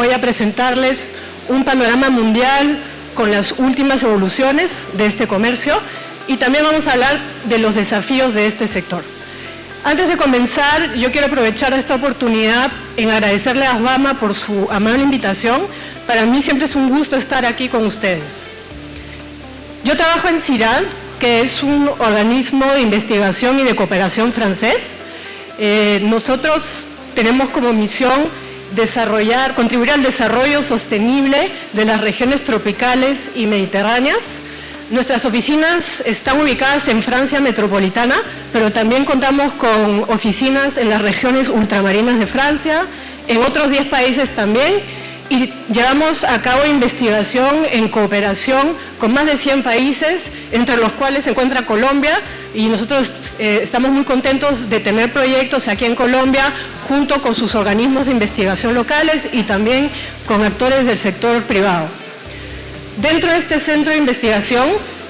voy a presentarles un panorama mundial con las últimas evoluciones de este comercio y también vamos a hablar de los desafíos de este sector. Antes de comenzar, yo quiero aprovechar esta oportunidad en agradecerle a Asbama por su amable invitación. Para mí siempre es un gusto estar aquí con ustedes. Yo trabajo en CIRAD, que es un organismo de investigación y de cooperación francés. Nosotros tenemos como misión contribuir al desarrollo sostenible de las regiones tropicales y mediterráneas. Nuestras oficinas están ubicadas en Francia metropolitana, pero también contamos con oficinas en las regiones ultramarinas de Francia, en otros 10 países también, y llevamos a cabo investigación en cooperación con más de 100 países, entre los cuales se encuentra Colombia, y nosotros estamos muy contentos de tener proyectos aquí en Colombia, junto con sus organismos de investigación locales y también con actores del sector privado. Dentro de este centro de investigación,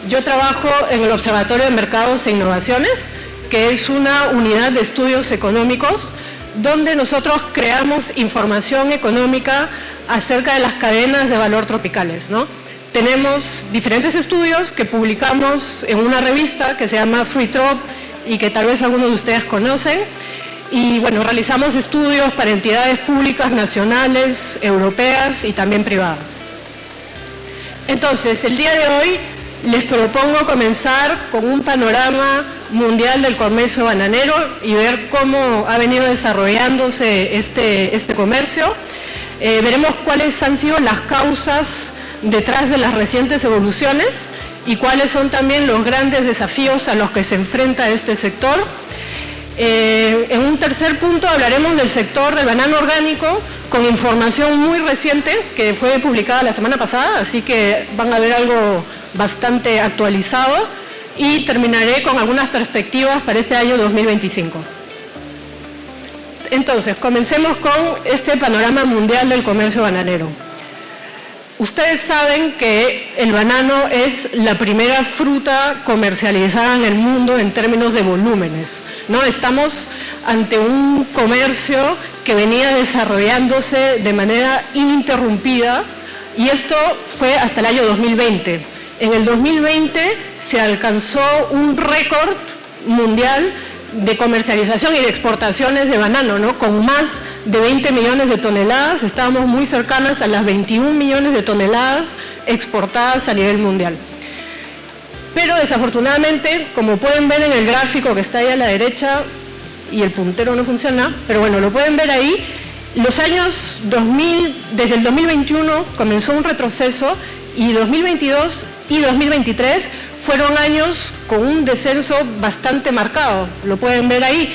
yo trabajo en el Observatorio de Mercados e Innovaciones, que es una unidad de estudios económicos, donde nosotros creamos información económica acerca de las cadenas de valor tropicales, ¿no? Tenemos diferentes estudios que publicamos en una revista que se llama Fruitrop y que tal vez algunos de ustedes conocen. Y bueno, realizamos estudios para entidades públicas, nacionales, europeas y también privadas. Entonces, el día de hoy les propongo comenzar con un panorama mundial del comercio bananero y ver cómo ha venido desarrollándose este comercio. Veremos cuáles han sido las causas detrás de las recientes evoluciones y cuáles son también los grandes desafíos a los que se enfrenta este sector. En un tercer punto hablaremos del sector del banano orgánico con información muy reciente que fue publicada la semana pasada, así que van a ver algo bastante actualizado, y terminaré con algunas perspectivas para este año 2025. Entonces, comencemos con este panorama mundial del comercio bananero. Ustedes saben que el banano es la primera fruta comercializada en el mundo en términos de volúmenes, ¿no? Estamos ante un comercio que venía desarrollándose de manera ininterrumpida y esto fue hasta el año 2020. En el 2020 se alcanzó un récord mundial de comercialización y de exportaciones de banano, ¿no? Con más de 20 millones de toneladas, estábamos muy cercanas a las 21 millones de toneladas exportadas a nivel mundial. Pero desafortunadamente, como pueden ver en el gráfico que está ahí a la derecha, y el puntero no funciona, pero bueno, lo pueden ver ahí, los años 2000, desde el 2021 comenzó un retroceso y 2022 y 2023 fueron años con un descenso bastante marcado, lo pueden ver ahí.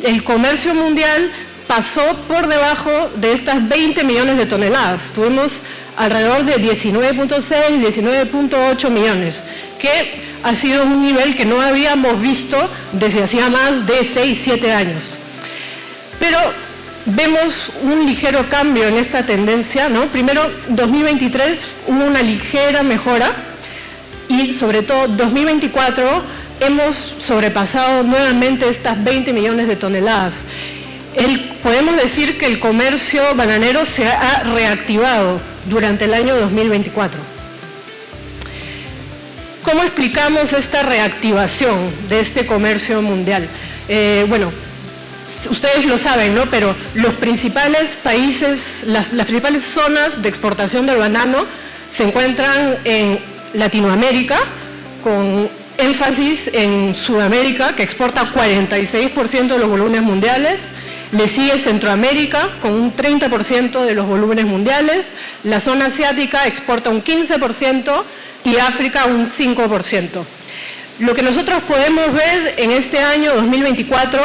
El comercio mundial pasó por debajo de estas 20 millones de toneladas, tuvimos alrededor de 19.6, 19.8 millones, que ha sido un nivel que no habíamos visto desde hacía más de 6, 7 años. Pero vemos un ligero cambio en esta tendencia, ¿no? Primero, 2023 hubo una ligera mejora y sobre todo 2024 hemos sobrepasado nuevamente estas 20 millones de toneladas. Podemos decir que el comercio bananero se ha reactivado durante el año 2024. ¿Cómo explicamos esta reactivación de este comercio mundial? Bueno, ustedes lo saben, ¿no? Pero los principales países, las principales zonas de exportación del banano se encuentran en Latinoamérica, con énfasis en Sudamérica, que exporta 46% de los volúmenes mundiales. Le sigue Centroamérica con un 30% de los volúmenes mundiales, la zona asiática exporta un 15% y África un 5%. Lo que nosotros podemos ver en este año 2024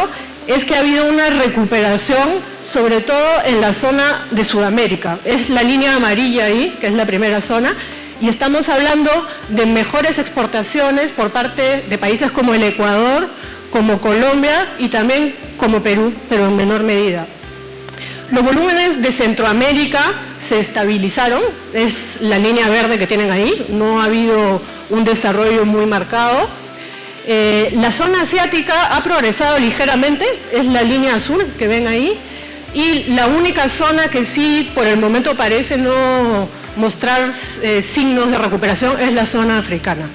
es que ha habido una recuperación, sobre todo en la zona de Sudamérica. Es la línea amarilla ahí, que es la primera zona, y estamos hablando de mejores exportaciones por parte de países como el Ecuador, como Colombia y también como Perú, pero en menor medida. Los volúmenes de Centroamérica se estabilizaron, es la línea verde que tienen ahí, no ha habido un desarrollo muy marcado. La zona asiática ha progresado ligeramente, es la línea azul que ven ahí, y la única zona que sí por el momento parece no mostrar signos de recuperación es la zona africana.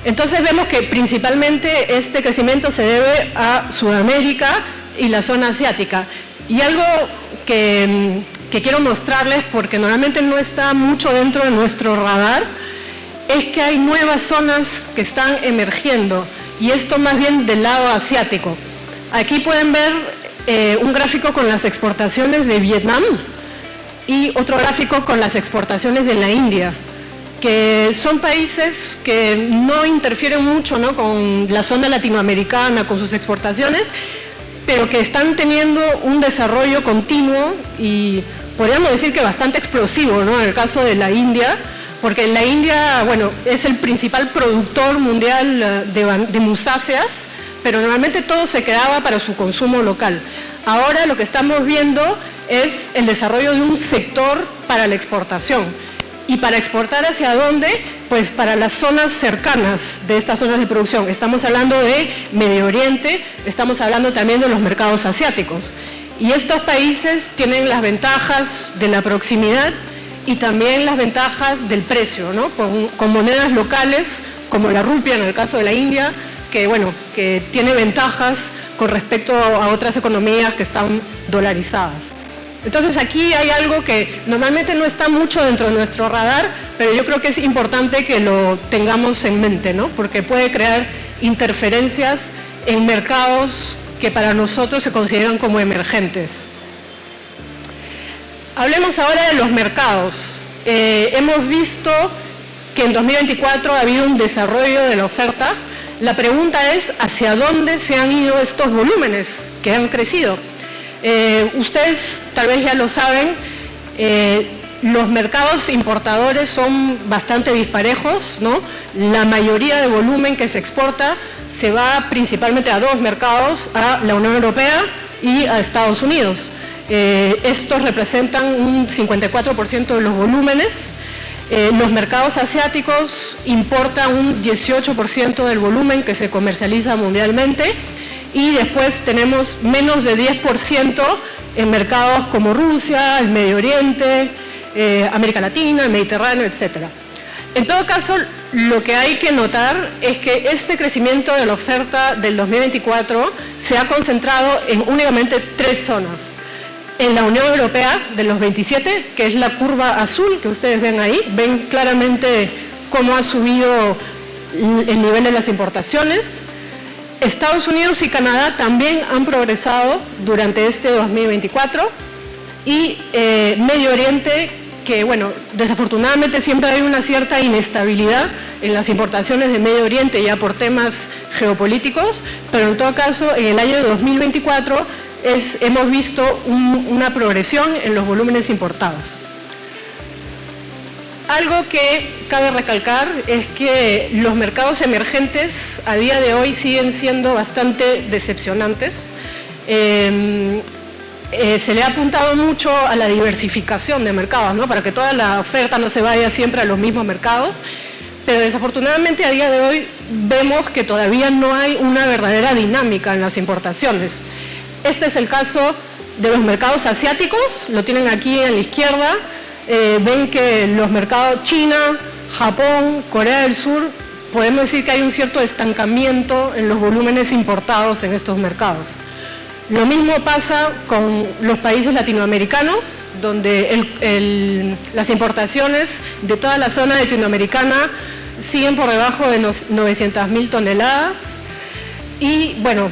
Entonces vemos que principalmente este crecimiento se debe a Sudamérica y la zona asiática. Y algo que quiero mostrarles, porque normalmente no está mucho dentro de nuestro radar, es que hay nuevas zonas que están emergiendo, y esto más bien del lado asiático. Aquí pueden ver un gráfico con las exportaciones de Vietnam y otro gráfico con las exportaciones de la India, que son países que no interfieren mucho, ¿no?, con la zona latinoamericana, con sus exportaciones, pero que están teniendo un desarrollo continuo y podríamos decir que bastante explosivo, ¿no?, en el caso de la India, porque la India, bueno, es el principal productor mundial de musáceas, pero normalmente todo se quedaba para su consumo local. Ahora lo que estamos viendo es el desarrollo de un sector para la exportación. ¿Y para exportar hacia dónde? Pues para las zonas cercanas de estas zonas de producción. Estamos hablando de Medio Oriente, estamos hablando también de los mercados asiáticos. Y estos países tienen las ventajas de la proximidad y también las ventajas del precio, ¿no?, con monedas locales, como la rupia en el caso de la India, que, bueno, que tiene ventajas con respecto a otras economías que están dolarizadas. Entonces aquí hay algo que normalmente no está mucho dentro de nuestro radar, pero yo creo que es importante que lo tengamos en mente, ¿no?, porque puede crear interferencias en mercados que para nosotros se consideran como emergentes. Hablemos ahora de los mercados. Hemos visto que en 2024 ha habido un desarrollo de la oferta. La pregunta es, ¿hacia dónde se han ido estos volúmenes que han crecido? Ustedes tal vez ya lo saben, los mercados importadores son bastante disparejos, ¿no? La mayoría de volumen que se exporta se va principalmente a dos mercados, a la Unión Europea y a Estados Unidos. Estos representan un 54% de los volúmenes. Los mercados asiáticos importan un 18% del volumen que se comercializa mundialmente, y después tenemos menos de 10% en mercados como Rusia, el Medio Oriente, América Latina, el Mediterráneo, etc. En todo caso, lo que hay que notar es que este crecimiento de la oferta del 2024 se ha concentrado en únicamente 3 zonas. En la Unión Europea, de los 27, que es la curva azul que ustedes ven ahí, ven claramente cómo ha subido el nivel de las importaciones. Estados Unidos y Canadá también han progresado durante este 2024, y Medio Oriente, que, bueno, desafortunadamente siempre hay una cierta inestabilidad en las importaciones de Medio Oriente ya por temas geopolíticos, pero en todo caso en el año 2024 hemos visto una progresión en los volúmenes importados. Algo que cabe recalcar es que los mercados emergentes a día de hoy siguen siendo bastante decepcionantes. Se le ha apuntado mucho a la diversificación de mercados, ¿no?, para que toda la oferta no se vaya siempre a los mismos mercados, pero desafortunadamente a día de hoy vemos que todavía no hay una verdadera dinámica en las importaciones. Este es el caso de los mercados asiáticos, lo tienen aquí en la izquierda. Ven que los mercados China, Japón, Corea del Sur, podemos decir que hay un cierto estancamiento en los volúmenes importados en estos mercados. Lo mismo pasa con los países latinoamericanos, donde las importaciones de toda la zona latinoamericana siguen por debajo de 900.000 toneladas. Y bueno,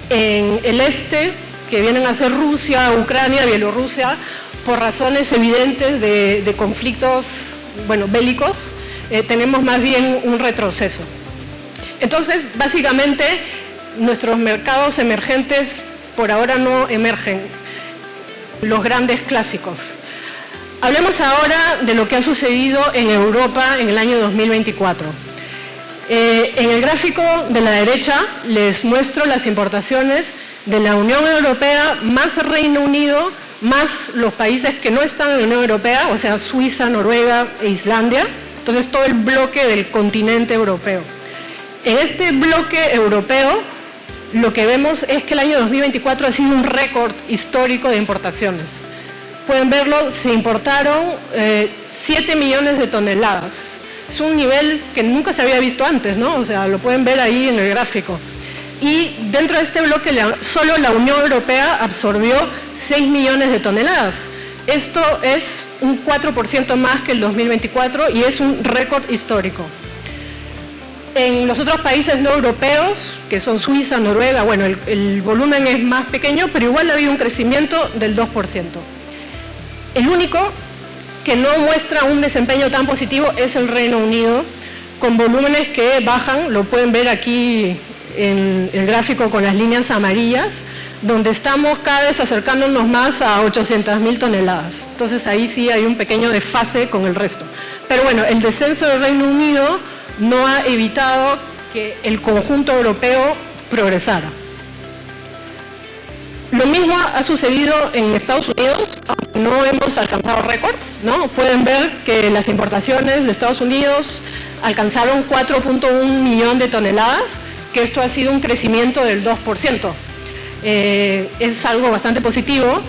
en el este, que vienen a ser Rusia, Ucrania, Bielorrusia, por razones evidentes de conflictos, bueno, bélicos, tenemos más bien un retroceso. Entonces, básicamente, nuestros mercados emergentes por ahora no emergen, los grandes clásicos. Hablemos ahora de lo que ha sucedido en Europa en el año 2024. En el gráfico de la derecha les muestro las importaciones de la Unión Europea más Reino Unido, más los países que no están en la Unión Europea, o sea, Suiza, Noruega e Islandia. Entonces, todo el bloque del continente europeo. En este bloque europeo, lo que vemos es que el año 2024 ha sido un récord histórico de importaciones. Pueden verlo, se importaron 7 millones de toneladas. Es un nivel que nunca se había visto antes, ¿no? O sea, lo pueden ver ahí en el gráfico. Y dentro de este bloque, solo la Unión Europea absorbió 6 millones de toneladas. Esto es un 4% más que el 2024 y es un récord histórico. En los otros países no europeos, que son Suiza, Noruega, bueno, el volumen es más pequeño, pero igual ha habido un crecimiento del 2%. El único que no muestra un desempeño tan positivo es el Reino Unido, con volúmenes que bajan, lo pueden ver aquí en el gráfico con las líneas amarillas, donde estamos cada vez acercándonos más a 800.000 toneladas. Entonces ahí sí hay un pequeño desfase con el resto. Pero bueno, el descenso del Reino Unido no ha evitado que el conjunto europeo progresara. Lo mismo ha sucedido en Estados Unidos, aunque no hemos alcanzado récords, ¿no? Pueden ver que las importaciones de Estados Unidos alcanzaron 4.1 millón de toneladas, que esto ha sido un crecimiento del 2%. Es algo bastante positivo,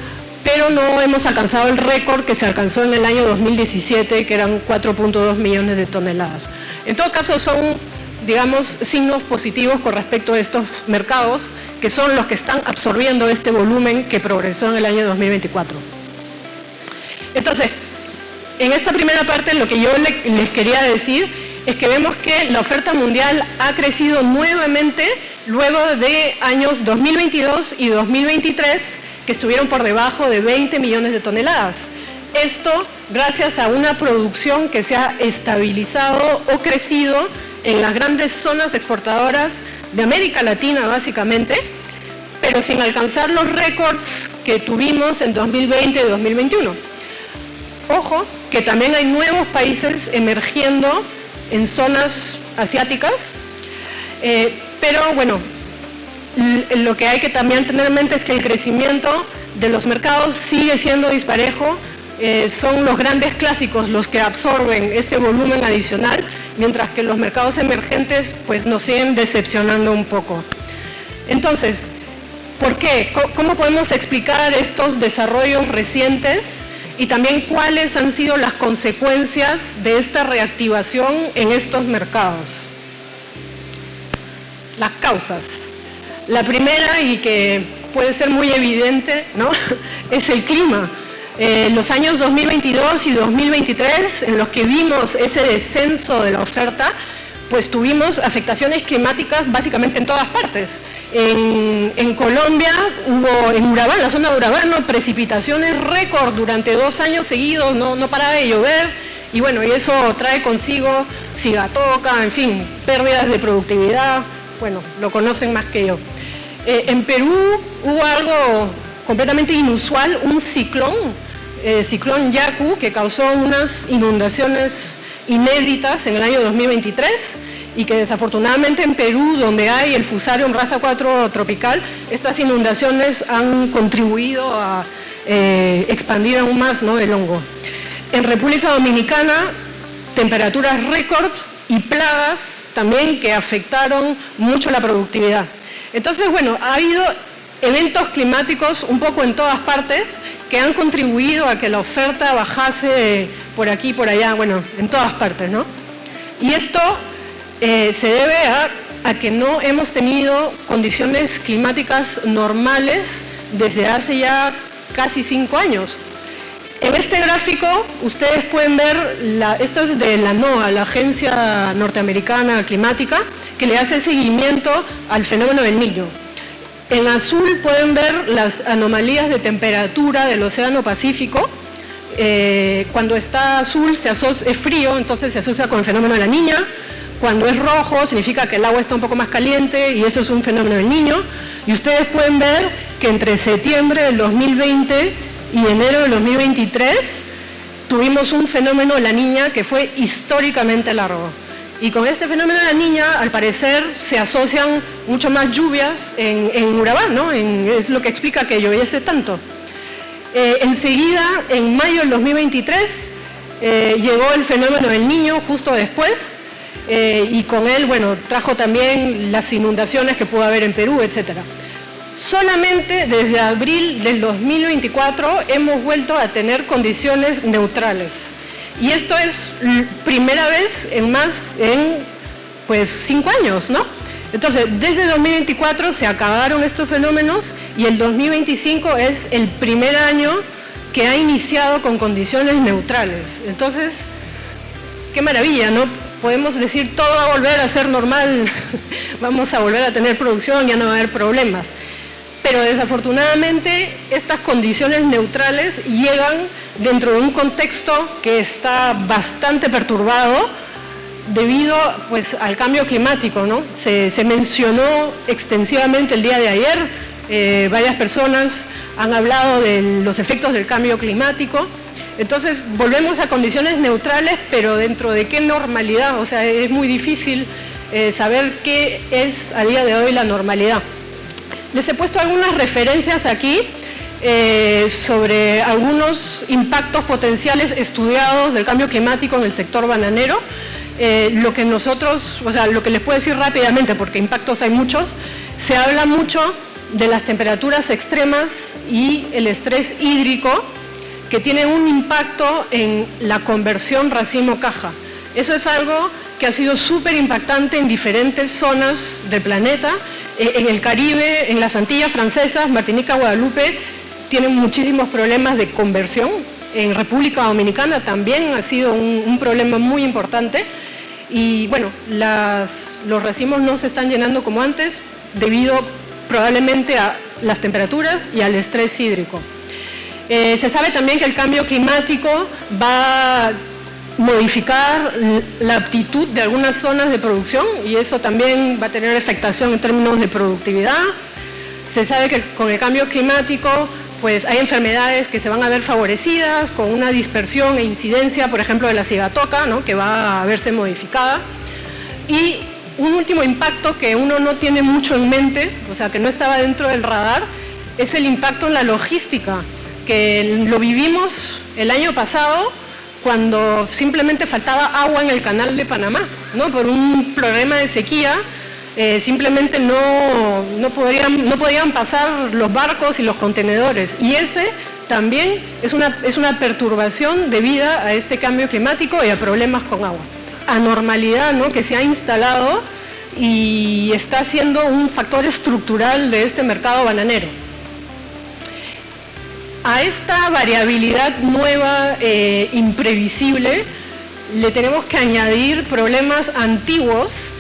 pero no hemos alcanzado el récord que se alcanzó en el año 2017, que eran 4.2 millones de toneladas. En todo caso, son, digamos, signos positivos con respecto a estos mercados, que son los que están absorbiendo este volumen que progresó en el año 2024. Entonces, en esta primera parte, lo que yo les quería decir es que vemos que la oferta mundial ha crecido nuevamente luego de años 2022 y 2023, que estuvieron por debajo de 20 millones de toneladas. Esto gracias a una producción que se ha estabilizado o crecido en las grandes zonas exportadoras de América Latina, básicamente, pero sin alcanzar los récords que tuvimos en 2020 y 2021. Ojo, que también hay nuevos países emergiendo en zonas asiáticas, pero bueno, lo que hay que también tener en mente es que el crecimiento de los mercados sigue siendo disparejo. Son los grandes clásicos los que absorben este volumen adicional, mientras que los mercados emergentes pues nos siguen decepcionando un poco. Entonces, ¿por qué? ¿Cómo podemos explicar estos desarrollos recientes y también cuáles han sido las consecuencias de esta reactivación en estos mercados? Las causas. La primera, y que puede ser muy evidente, ¿no?, es el clima. Los años 2022 y 2023, en los que vimos ese descenso de la oferta, pues tuvimos afectaciones climáticas básicamente en todas partes. En Colombia hubo, en Urabá, en la zona de Urabá, precipitaciones récord durante 2 años seguidos, no paraba de llover, y bueno, y eso trae consigo cigatoca, en fin, pérdidas de productividad, bueno, lo conocen más que yo. En Perú hubo algo completamente inusual, un ciclón Yaku, que causó unas inundaciones inéditas en el año 2023 y que desafortunadamente en Perú, donde hay el Fusarium Rasa 4 tropical, estas inundaciones han contribuido a expandir aún más, ¿no?, el hongo. En República Dominicana, temperaturas récord y plagas también que afectaron mucho la productividad. Entonces, bueno, ha habido eventos climáticos un poco en todas partes que han contribuido a que la oferta bajase por aquí y por allá, bueno, en todas partes, ¿no? Y esto se debe a que no hemos tenido condiciones climáticas normales desde hace ya casi 5 años. En este gráfico ustedes pueden ver, esto es de la NOAA, la Agencia Norteamericana Climática, que le hace seguimiento al fenómeno del Niño. En azul pueden ver las anomalías de temperatura del Océano Pacífico. Cuando está azul es frío, entonces se asocia con el fenómeno de la Niña. Cuando es rojo significa que el agua está un poco más caliente y eso es un fenómeno del Niño. Y ustedes pueden ver que entre septiembre del 2020 y enero del 2023 tuvimos un fenómeno de la Niña que fue históricamente largo. Y con este fenómeno de la Niña, al parecer, se asocian mucho más lluvias en Urabá, ¿no? Es lo que explica que lloviese tanto. Enseguida, en mayo del 2023, llegó el fenómeno del Niño justo después. y con él, bueno, trajo también las inundaciones que pudo haber en Perú, etcétera. Solamente desde abril del 2024 hemos vuelto a tener condiciones neutrales. Y esto es primera vez en pues 5 años, ¿no? Entonces, desde 2024 se acabaron estos fenómenos y el 2025 es el primer año que ha iniciado con condiciones neutrales. Entonces, qué maravilla, ¿no? Podemos decir todo va a volver a ser normal, vamos a volver a tener producción, ya no va a haber problemas. Pero desafortunadamente estas condiciones neutrales llegan dentro de un contexto que está bastante perturbado debido pues, al cambio climático, ¿no? Se mencionó extensivamente el día de ayer, varias personas han hablado de los efectos del cambio climático. Entonces volvemos a condiciones neutrales, pero dentro de qué normalidad, o sea, es muy difícil saber qué es a día de hoy la normalidad. Les he puesto algunas referencias aquí sobre algunos impactos potenciales estudiados del cambio climático en el sector bananero. Lo que nosotros, o sea, lo que les puedo decir rápidamente, porque impactos hay muchos, se habla mucho de las temperaturas extremas y el estrés hídrico que tienen un impacto en la conversión racimo-caja. Eso es algo que ha sido súper impactante en diferentes zonas del planeta. En el Caribe, en las Antillas Francesas, Martinica, Guadalupe, tienen muchísimos problemas de conversión. En República Dominicana también ha sido un problema muy importante. Y bueno, los racimos no se están llenando como antes debido probablemente a las temperaturas y al estrés hídrico. Se sabe también que el cambio climático va a modificar la aptitud de algunas zonas de producción y eso también va a tener afectación en términos de productividad. Se sabe que con el cambio climático pues hay enfermedades que se van a ver favorecidas con una dispersión e incidencia, por ejemplo, de la cigatoca, ¿no? Que va a verse modificada. Y un último impacto que uno no tiene mucho en mente, o sea, que no estaba dentro del radar, es el impacto en la logística, que lo vivimos el año pasado cuando simplemente faltaba agua en el canal de Panamá, ¿no? Por un problema de sequía, simplemente no podían pasar los barcos y los contenedores. Y ese también es una perturbación debida a este cambio climático y a problemas con agua. Anormalidad, ¿no? Que se ha instalado y está siendo un factor estructural de este mercado bananero. A esta variabilidad nueva, imprevisible, le tenemos que añadir problemas antiguos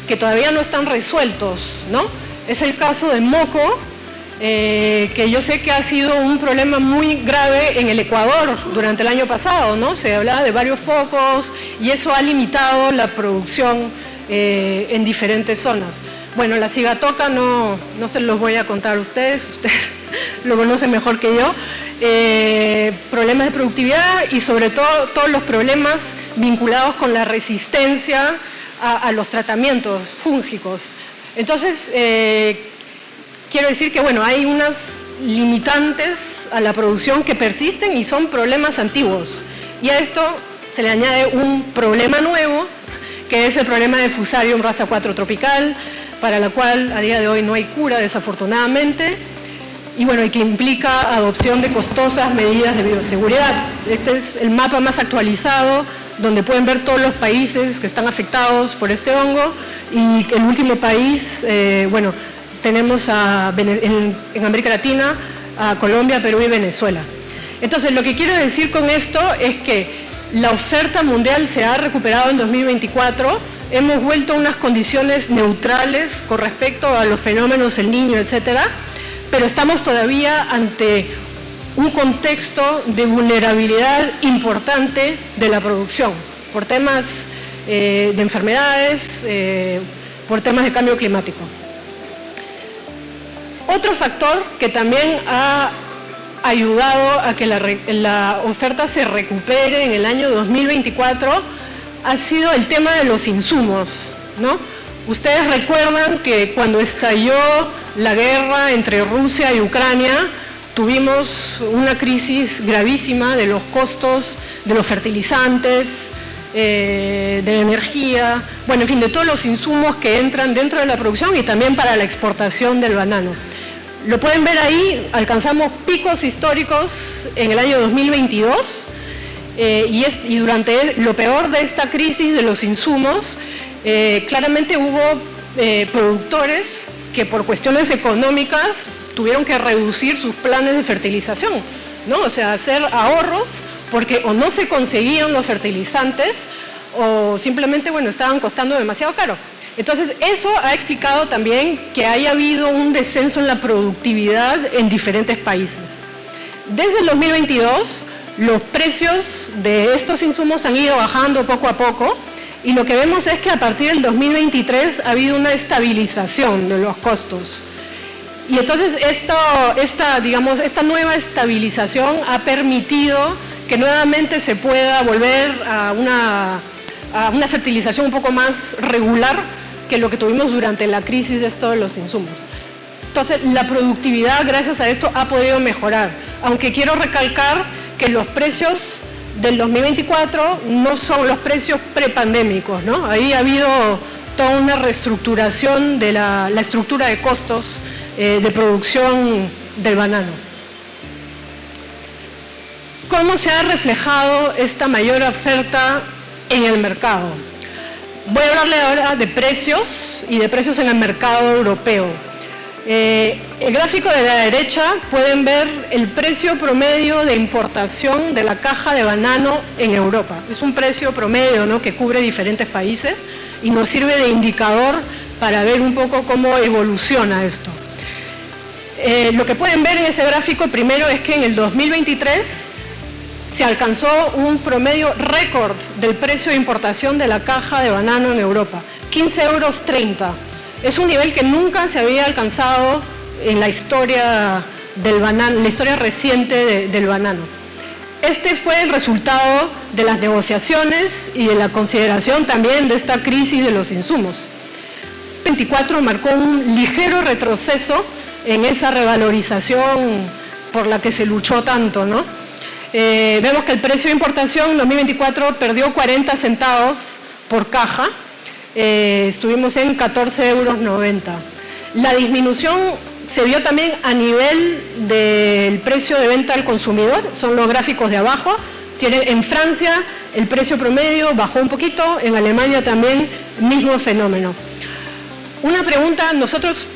que todavía no están resueltos, ¿no? Es el caso de moco, que yo sé que ha sido un problema muy grave en el Ecuador durante el año pasado, ¿no? Se hablaba de varios focos y eso ha limitado la producción en diferentes zonas. Bueno, la cigatoca no se los voy a contar a ustedes lo conocen mejor que yo. Problemas de productividad y sobre todo todos los problemas vinculados con la resistencia a los tratamientos fúngicos. Entonces, quiero decir que bueno, hay unas limitantes a la producción que persisten y son problemas antiguos. Y a esto se le añade un problema nuevo, que es el problema de Fusarium raza 4 tropical, para la cual a día de hoy no hay cura, desafortunadamente, y bueno, y que implica adopción de costosas medidas de bioseguridad. Este es el mapa más actualizado, donde pueden ver todos los países que están afectados por este hongo, y el último país, bueno, tenemos en América Latina a Colombia, Perú y Venezuela. Entonces, lo que quiero decir con esto es que la oferta mundial se ha recuperado en 2024, hemos vuelto a unas condiciones neutrales con respecto a los fenómenos El Niño, etcétera, pero estamos todavía ante un contexto de vulnerabilidad importante de la producción, por temas de enfermedades, por temas de cambio climático. Otro factor que también ha ayudado a que la oferta se recupere en el año 2024 ha sido el tema de los insumos, ¿no? Ustedes recuerdan que cuando estalló la guerra entre Rusia y Ucrania, tuvimos una crisis gravísima de los costos de los fertilizantes, de la energía, bueno, en fin, de todos los insumos que entran dentro de la producción y también para la exportación del banano. Lo pueden ver ahí, alcanzamos picos históricos en el año 2022 y durante lo peor de esta crisis de los insumos, claramente hubo productores que por cuestiones económicas tuvieron que reducir sus planes de fertilización, ¿no? O sea, hacer ahorros porque o no se conseguían los fertilizantes o simplemente, bueno, estaban costando demasiado caro. Entonces, eso ha explicado también que haya habido un descenso en la productividad en diferentes países. Desde el 2022, los precios de estos insumos han ido bajando poco a poco y lo que vemos es que a partir del 2023 ha habido una estabilización de los costos. Y entonces esta nueva estabilización ha permitido que nuevamente se pueda volver a una fertilización un poco más regular que lo que tuvimos durante la crisis de estos los insumos. Entonces, la productividad, gracias a esto, ha podido mejorar, aunque quiero recalcar que los precios del 2024 no son los precios prepandémicos, ¿no? Ahí ha habido toda una reestructuración de la estructura de costos de producción del banano. ¿Cómo se ha reflejado esta mayor oferta en el mercado? Voy a hablarle ahora de precios y de precios en el mercado europeo. El gráfico de la derecha pueden ver el precio promedio de importación de la caja de banano en Europa. Es un precio promedio, ¿no?, que cubre diferentes países y nos sirve de indicador para ver un poco cómo evoluciona esto. Lo que pueden ver en ese gráfico primero es que en el 2023 se alcanzó un promedio récord del precio de importación de la caja de banano en Europa, 15,30 euros. Es un nivel que nunca se había alcanzado en la historia del banano, en la historia reciente del banano. Este fue el resultado de las negociaciones y de la consideración también de esta crisis de los insumos. 2024 marcó un ligero retroceso en esa revalorización por la que se luchó tanto, ¿no? Vemos que el precio de importación en 2024 perdió 40 centavos por caja, estuvimos en 14,90 euros. La disminución se vio también a nivel del precio de venta al consumidor, son los gráficos de abajo. En Francia el precio promedio bajó un poquito, en Alemania también, mismo fenómeno. Una pregunta, nosotros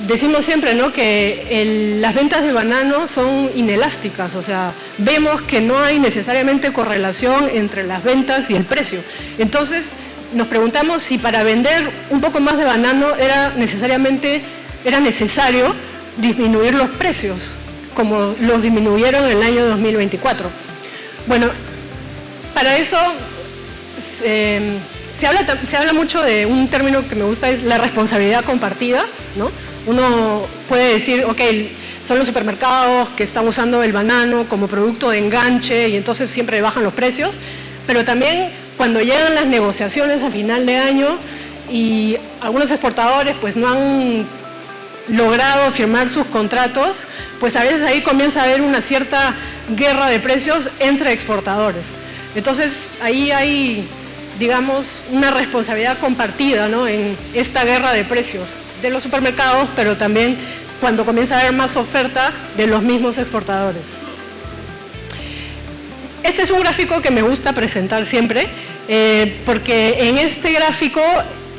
decimos siempre, ¿no?, que las ventas de banano son inelásticas, o sea, vemos que no hay necesariamente correlación entre las ventas y el precio. Entonces, nos preguntamos si para vender un poco más de banano era necesario disminuir los precios, como los disminuyeron en el año 2024. Bueno, para eso se habla mucho de un término que me gusta, es la responsabilidad compartida, ¿no? Uno puede decir, ok, son los supermercados que están usando el banano como producto de enganche y entonces siempre bajan los precios, pero también cuando llegan las negociaciones a final de año y algunos exportadores pues no han logrado firmar sus contratos, pues a veces ahí comienza a haber una cierta guerra de precios entre exportadores. Entonces ahí hay, digamos, una responsabilidad compartida, ¿no?, en esta guerra de precios de los supermercados, pero también cuando comienza a haber más oferta de los mismos exportadores. Este es un gráfico que me gusta presentar siempre, porque en este gráfico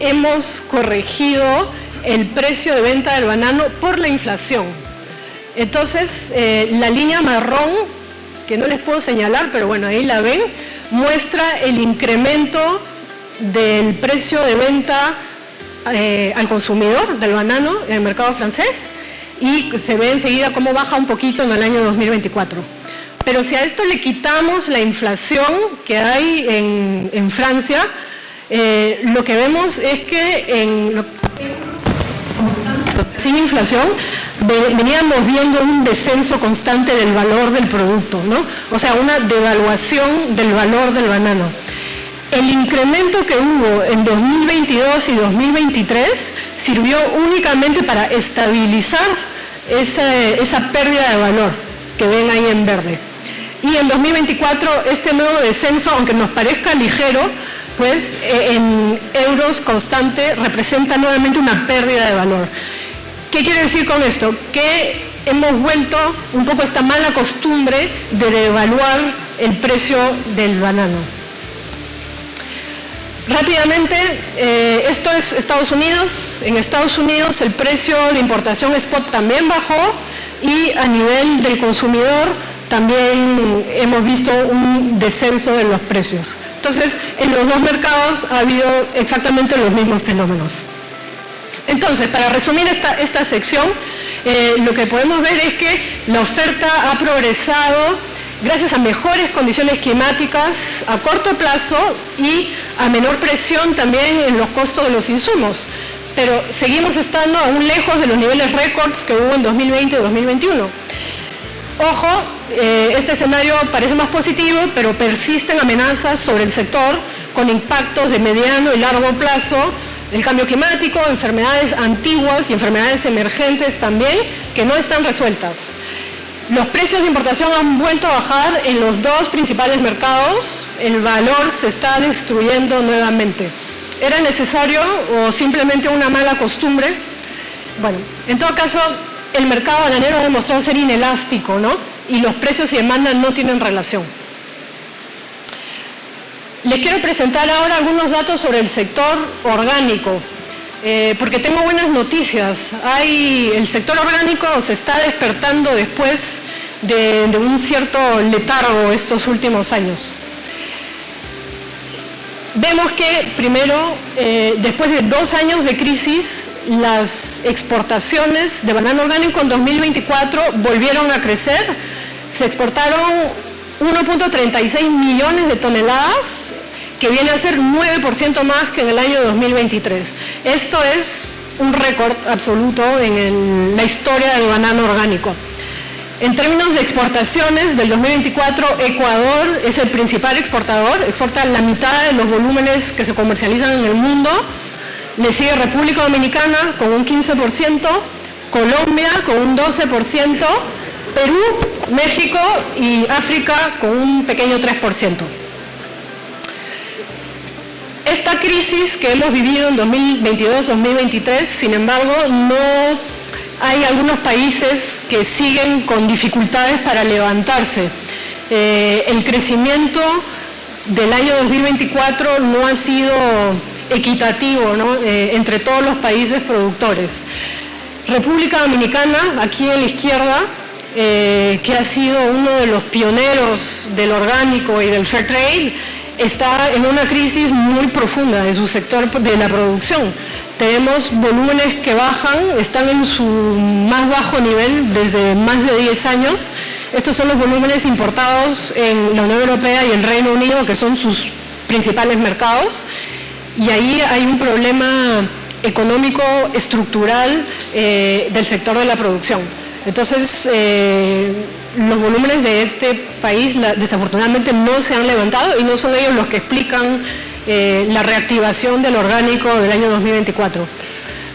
hemos corregido el precio de venta del banano por la inflación. Entonces, la línea marrón, que no les puedo señalar, pero bueno, ahí la ven, muestra el incremento del precio de venta al consumidor del banano en el mercado francés, y se ve enseguida cómo baja un poquito en el año 2024. Pero si a esto le quitamos la inflación que hay en Francia, lo que vemos es que sin inflación veníamos viendo un descenso constante del valor del producto, ¿no? O sea, una devaluación del valor del banano. El incremento que hubo en 2022 y 2023 sirvió únicamente para estabilizar esa pérdida de valor que ven ahí en verde. Y en 2024 este nuevo descenso, aunque nos parezca ligero, pues en euros constante representa nuevamente una pérdida de valor. ¿Qué quiere decir con esto? Que hemos vuelto un poco esta mala costumbre de devaluar el precio del banano. Rápidamente, esto es Estados Unidos. En Estados Unidos el precio de importación spot también bajó y a nivel del consumidor también hemos visto un descenso de los precios. Entonces, en los dos mercados ha habido exactamente los mismos fenómenos. Entonces, para resumir esta sección, lo que podemos ver es que la oferta ha progresado gracias a mejores condiciones climáticas a corto plazo y a menor presión también en los costos de los insumos. Pero seguimos estando aún lejos de los niveles récords que hubo en 2020 y 2021. Ojo, este escenario parece más positivo, pero persisten amenazas sobre el sector con impactos de mediano y largo plazo, el cambio climático, enfermedades antiguas y enfermedades emergentes también, que no están resueltas. Los precios de importación han vuelto a bajar en los dos principales mercados, el valor se está destruyendo nuevamente. ¿Era necesario o simplemente una mala costumbre? Bueno, en todo caso, el mercado bananero ha demostrado ser inelástico, ¿no? Y los precios y demanda no tienen relación. Les quiero presentar ahora algunos datos sobre el sector orgánico, porque tengo buenas noticias. El sector orgánico se está despertando después de un cierto letargo estos últimos años. Vemos que primero, después de 2 años de crisis, las exportaciones de banano orgánico en 2024 volvieron a crecer. Se exportaron 1.36 millones de toneladas, que viene a ser 9% más que en el año 2023. Esto es un récord absoluto en la historia del banano orgánico. En términos de exportaciones del 2024, Ecuador es el principal exportador, exporta la mitad de los volúmenes que se comercializan en el mundo. Le sigue República Dominicana con un 15%, Colombia con un 12%, Perú, México y África con un pequeño 3%. Esta crisis que hemos vivido en 2022-2023, sin embargo, hay algunos países que siguen con dificultades para levantarse. El crecimiento del año 2024 no ha sido equitativo, ¿no? Entre todos los países productores. República Dominicana, aquí a la izquierda, que ha sido uno de los pioneros del orgánico y del fair trade, está en una crisis muy profunda de su sector de la producción. Tenemos volúmenes que bajan, están en su más bajo nivel desde más de 10 años. Estos son los volúmenes importados en la Unión Europea y el Reino Unido, que son sus principales mercados. Y ahí hay un problema económico estructural del sector de la producción. Entonces, los volúmenes de este país desafortunadamente no se han levantado y no son ellos los que explican la reactivación del orgánico del año 2024.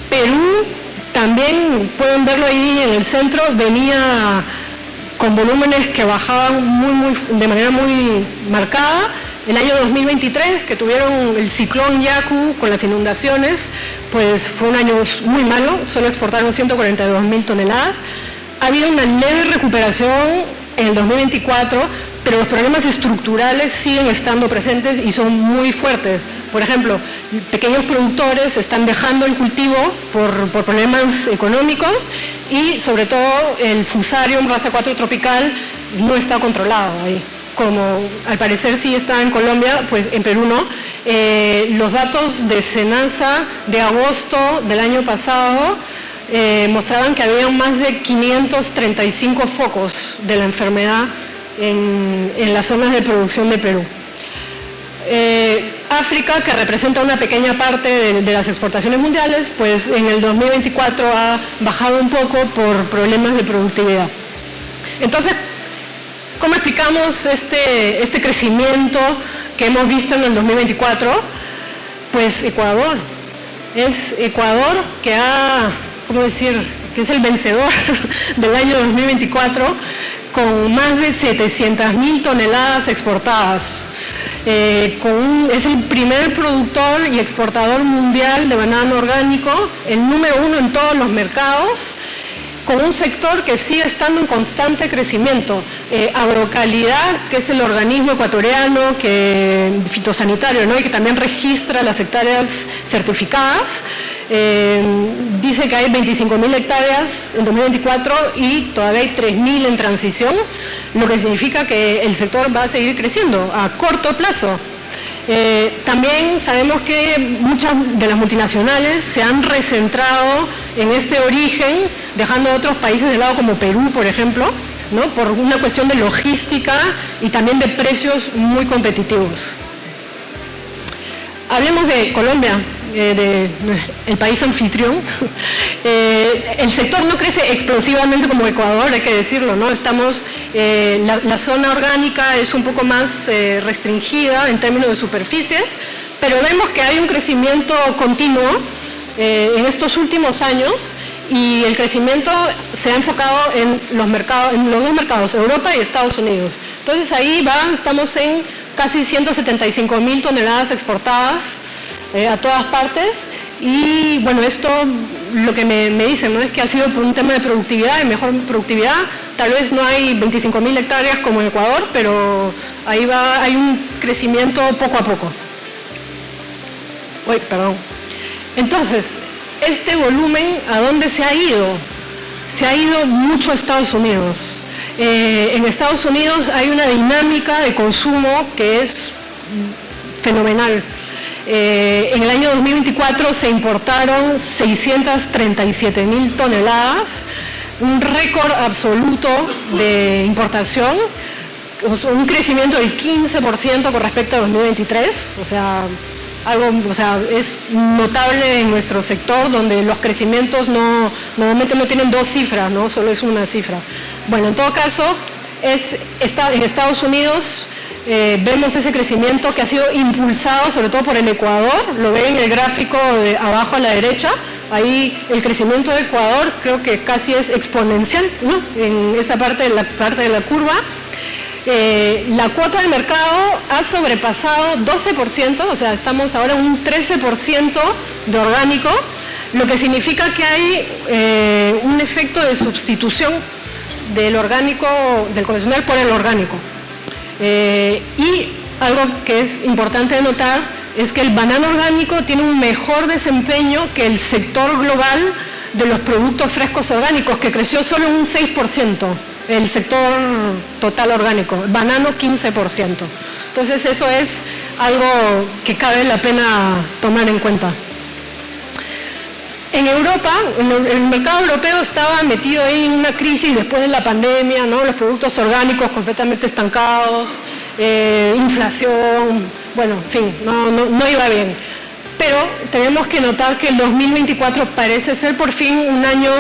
Perú, también pueden verlo ahí en el centro, venía con volúmenes que bajaban de manera muy marcada. El año 2023, que tuvieron el ciclón Yaku con las inundaciones, pues fue un año muy malo, solo exportaron 142.000 toneladas. Ha habido una leve recuperación en el 2024, pero los problemas estructurales siguen estando presentes y son muy fuertes. Por ejemplo, pequeños productores están dejando el cultivo por problemas económicos y sobre todo el Fusarium raza 4 tropical no está controlado ahí. Como al parecer sí está en Colombia, pues en Perú no. Los datos de SENASA de agosto del año pasado mostraban que había más de 535 focos de la enfermedad en las zonas de producción de Perú. África, que representa una pequeña parte de las exportaciones mundiales, pues en el 2024 ha bajado un poco por problemas de productividad. Entonces, ¿cómo explicamos este crecimiento que hemos visto en el 2024? Pues Ecuador. Es Ecuador que que es el vencedor del año 2024, con más de 700.000 toneladas exportadas. es el primer productor y exportador mundial de banano orgánico, el número 1 en todos los mercados, con un sector que sigue estando en constante crecimiento. Agrocalidad, que es el organismo ecuatoriano fitosanitario, ¿no? Y que también registra las hectáreas certificadas, dice que hay 25.000 hectáreas en 2024 y todavía hay 3.000 en transición, lo que significa que el sector va a seguir creciendo a corto plazo. También sabemos que muchas de las multinacionales se han recentrado en este origen, dejando a otros países de lado como Perú, por ejemplo, ¿no? Por una cuestión de logística y también de precios muy competitivos. Hablemos de Colombia, el país anfitrión. El sector no crece explosivamente como Ecuador, hay que decirlo, ¿no? La zona orgánica es un poco más restringida en términos de superficies, pero vemos que hay un crecimiento continuo en estos últimos años, y el crecimiento se ha enfocado en los dos mercados, Europa y Estados Unidos. Entonces ahí estamos en casi 175.000 toneladas exportadas a todas partes, y bueno, esto lo que me dicen, ¿no? Es que ha sido por un tema de productividad, de mejor productividad. Tal vez no hay 25.000 hectáreas como en Ecuador, pero ahí hay un crecimiento poco a poco. Entonces, este volumen, ¿a dónde se ha ido? Se ha ido mucho a Estados Unidos. En Estados Unidos hay una dinámica de consumo que es fenomenal. En el año 2024 se importaron 637.000 toneladas, un récord absoluto de importación, un crecimiento del 15% con respecto a 2023, es notable en nuestro sector, donde los crecimientos normalmente no tienen dos cifras, ¿no? Solo es una cifra. Bueno, en todo caso, en Estados Unidos vemos ese crecimiento que ha sido impulsado sobre todo por el Ecuador. Lo ven en el gráfico de abajo a la derecha. Ahí el crecimiento de Ecuador creo que casi es exponencial, ¿no? En esa parte de la curva. La cuota de mercado ha sobrepasado 12%, o sea, estamos ahora en un 13% de orgánico, lo que significa que hay un efecto de sustitución del orgánico, del convencional por el orgánico. Y algo que es importante notar es que el banano orgánico tiene un mejor desempeño que el sector global de los productos frescos orgánicos, que creció solo un 6%. El sector total orgánico, el banano 15%. Entonces eso es algo que cabe la pena tomar en cuenta. En Europa, el mercado europeo estaba metido ahí en una crisis después de la pandemia, ¿no? Los productos orgánicos completamente estancados, inflación, bueno, en fin, no iba bien. Pero tenemos que notar que el 2024 parece ser por fin un año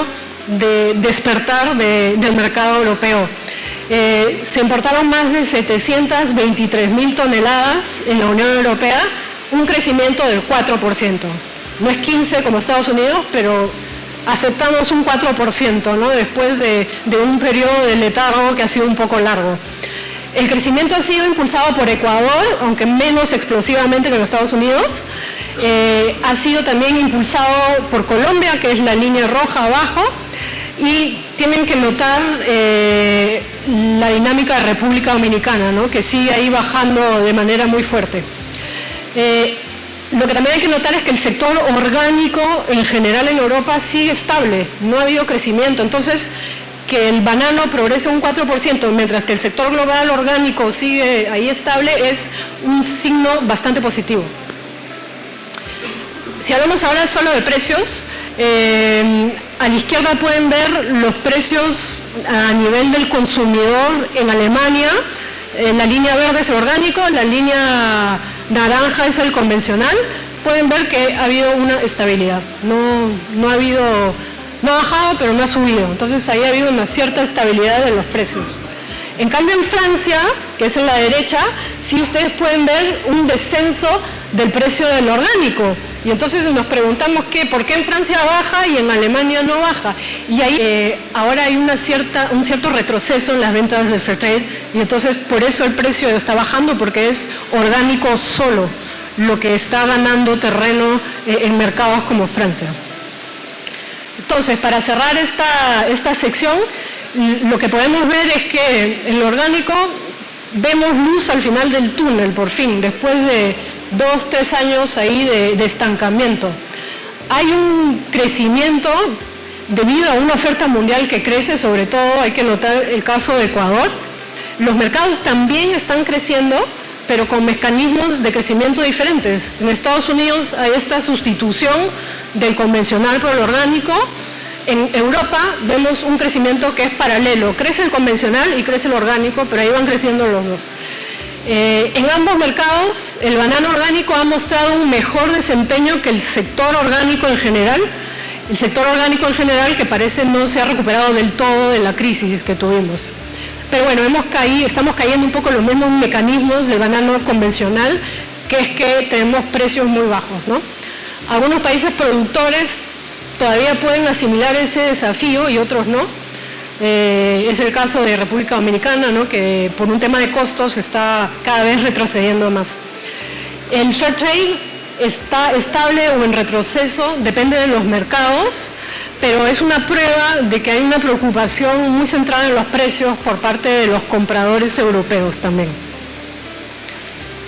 de despertar del mercado europeo. Se importaron más de 723.000 toneladas en la Unión Europea, un crecimiento del 4%. No es 15% como Estados Unidos, pero aceptamos un 4%, ¿no? Después de un periodo de letargo que ha sido un poco largo. El crecimiento ha sido impulsado por Ecuador, aunque menos explosivamente que en Estados Unidos. Ha sido también impulsado por Colombia, que es la línea roja abajo, y tienen que notar la dinámica de República Dominicana, ¿no? Que sigue ahí bajando de manera muy fuerte. Lo que también hay que notar es que el sector orgánico en general en Europa sigue estable, no ha habido crecimiento. Entonces, que el banano progrese un 4%, mientras que el sector global orgánico sigue ahí estable, es un signo bastante positivo. Si hablamos ahora solo de precios, a la izquierda pueden ver los precios a nivel del consumidor en Alemania. La línea verde es el orgánico, la línea naranja es el convencional. Pueden ver que ha habido una estabilidad, no ha bajado, pero no ha subido. Entonces ahí ha habido una cierta estabilidad de los precios. En cambio en Francia, que es en la derecha, sí ustedes pueden ver un descenso del precio del orgánico. Y entonces nos preguntamos por qué en Francia baja y en Alemania no baja. Y ahí ahora hay un cierto retroceso en las ventas de Fairtrade, y entonces por eso el precio está bajando, porque es orgánico solo lo que está ganando terreno en mercados como Francia. Entonces, para cerrar esta sección, lo que podemos ver es que en lo orgánico vemos luz al final del túnel, por fin, después de 2-3 años ahí de estancamiento. Hay un crecimiento debido a una oferta mundial que crece, sobre todo hay que notar el caso de Ecuador. Los mercados también están creciendo, pero con mecanismos de crecimiento diferentes. En Estados Unidos hay esta sustitución del convencional por el orgánico. En Europa vemos un crecimiento que es paralelo. Crece el convencional y crece el orgánico, pero ahí van creciendo los dos. En ambos mercados, el banano orgánico ha mostrado un mejor desempeño que el sector orgánico en general. El sector orgánico en general, que parece no se ha recuperado del todo de la crisis que tuvimos. Pero bueno, estamos cayendo un poco en los mismos mecanismos del banano convencional, que es que tenemos precios muy bajos, ¿no? Algunos países productores todavía pueden asimilar ese desafío y otros no. Es el caso de República Dominicana, ¿no?, que por un tema de costos está cada vez retrocediendo más. El Fairtrade está estable o en retroceso, depende de los mercados, pero es una prueba de que hay una preocupación muy centrada en los precios por parte de los compradores europeos también.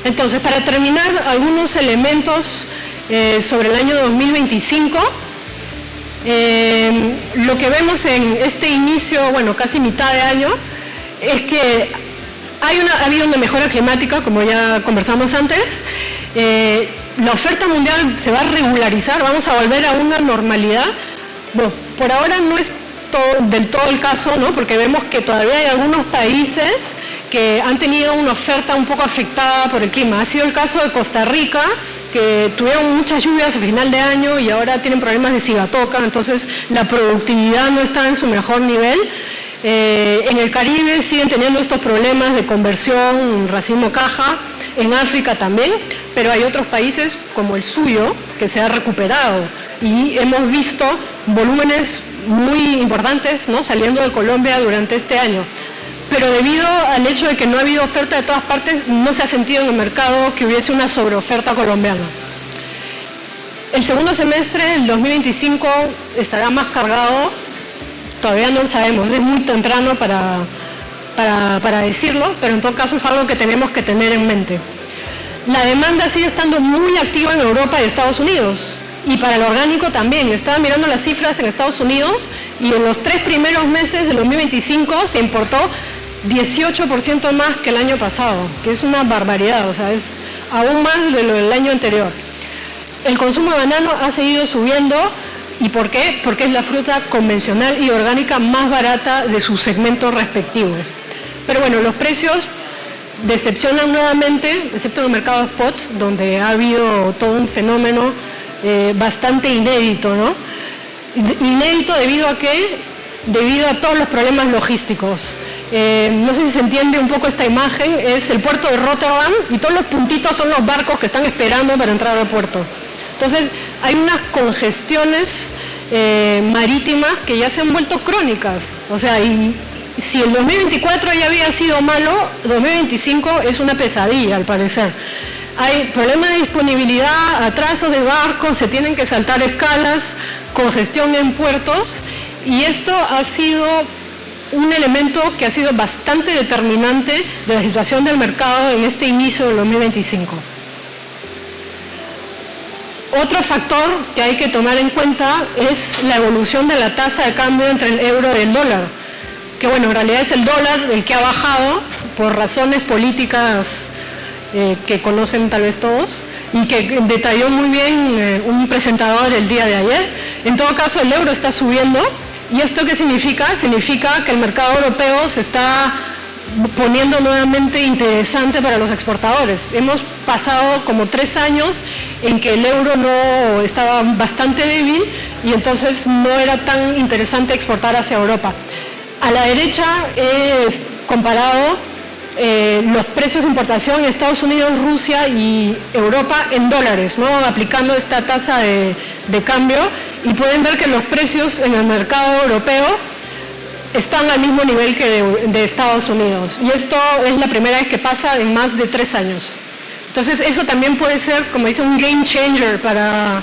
Entonces, para terminar, algunos elementos sobre el año 2025. Lo que vemos en este inicio, bueno, casi mitad de año, es que ha habido una mejora climática, como ya conversamos antes. La oferta mundial se va a regularizar, vamos a volver a una normalidad. Bueno, por ahora no es del todo el caso, ¿no?, porque vemos que todavía hay algunos países que han tenido una oferta un poco afectada por el clima. Ha sido el caso de Costa Rica, que tuvieron muchas lluvias a final de año y ahora tienen problemas de cigatoca, entonces la productividad no está en su mejor nivel. En el Caribe siguen teniendo estos problemas de conversión, racimo caja, en África también, pero hay otros países como el suyo que se ha recuperado y hemos visto volúmenes muy importantes, ¿no?, saliendo de Colombia durante este año. Pero debido al hecho de que no ha habido oferta de todas partes, no se ha sentido en el mercado que hubiese una sobreoferta colombiana. El segundo semestre del 2025 estará más cargado, todavía no lo sabemos, es muy temprano para decirlo, pero en todo caso es algo que tenemos que tener en mente. La demanda sigue estando muy activa en Europa y Estados Unidos, y para el orgánico también. Estaba mirando las cifras en Estados Unidos y en los 3 primeros meses del 2025 se importó 18% más que el año pasado, que es una barbaridad, o sea, es aún más de lo del año anterior. El consumo de banano ha seguido subiendo. ¿Y por qué? Porque es la fruta convencional y orgánica más barata de sus segmentos respectivos. Pero bueno, los precios decepcionan nuevamente, excepto en el mercado spot, donde ha habido todo un fenómeno bastante inédito, ¿no? Inédito debido a ¿qué? Debido a todos los problemas logísticos. No sé si se entiende un poco esta imagen, es el puerto de Rotterdam y todos los puntitos son los barcos que están esperando para entrar al puerto. Entonces hay unas congestiones marítimas que ya se han vuelto crónicas. O sea, y si el 2024 ya había sido malo, 2025 es una pesadilla al parecer. Hay problemas de disponibilidad, atrasos de barcos, se tienen que saltar escalas, congestión en puertos, y esto ha sido un elemento que ha sido bastante determinante de la situación del mercado en este inicio del 2025. Otro factor que hay que tomar en cuenta es la evolución de la tasa de cambio entre el euro y el dólar, que bueno, en realidad es el dólar el que ha bajado por razones políticas que conocen tal vez todos y que detalló muy bien un presentador el día de ayer. En todo caso, el euro está subiendo. ¿Y esto qué significa? Significa que el mercado europeo se está poniendo nuevamente interesante para los exportadores. Hemos pasado como 3 años en que el euro no estaba bastante débil y entonces no era tan interesante exportar hacia Europa. A la derecha he comparado los precios de importación en Estados Unidos, Rusia y Europa en dólares, ¿no? Aplicando esta tasa de cambio, y pueden ver que los precios en el mercado europeo están al mismo nivel que de Estados Unidos. Y esto es la primera vez que pasa en más de 3 años. Entonces eso también puede ser, como dice, un game changer para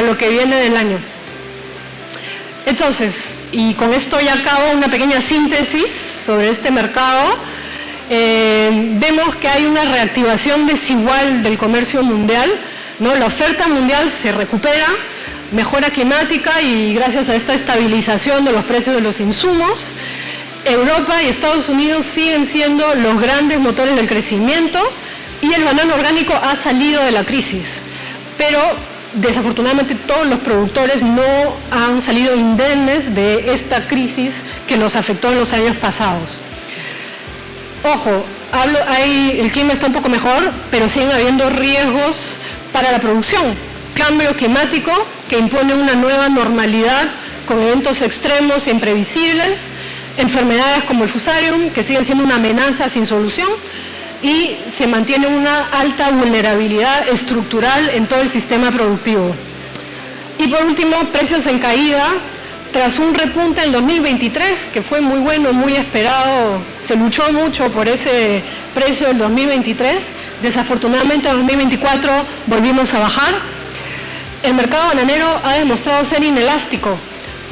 lo que viene del año. Entonces, y con esto ya acabo una pequeña síntesis sobre este mercado. Vemos que hay una reactivación desigual del comercio mundial, ¿no? La oferta mundial se recupera, mejora climática y gracias a esta estabilización de los precios de los insumos, Europa y Estados Unidos siguen siendo los grandes motores del crecimiento y el banano orgánico ha salido de la crisis, pero desafortunadamente todos los productores no han salido indemnes de esta crisis que nos afectó en los años pasados. Ojo, el clima está un poco mejor, pero siguen habiendo riesgos para la producción. Cambio climático que impone una nueva normalidad con eventos extremos e imprevisibles, enfermedades como el Fusarium que siguen siendo una amenaza sin solución, y se mantiene una alta vulnerabilidad estructural en todo el sistema productivo. Y por último, precios en caída. Tras un repunte en 2023, que fue muy bueno, muy esperado, se luchó mucho por ese precio del 2023, desafortunadamente en 2024 volvimos a bajar. El mercado bananero ha demostrado ser inelástico.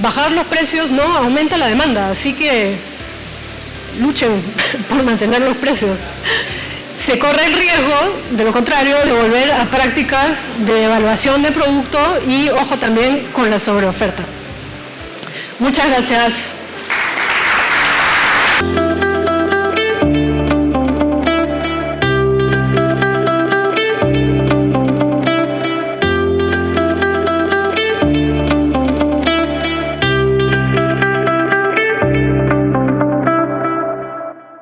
Bajar los precios no aumenta la demanda, así que luchen por mantener los precios. Se corre el riesgo, de lo contrario, de volver a prácticas de devaluación de producto y, ojo, también con la sobreoferta. Muchas gracias.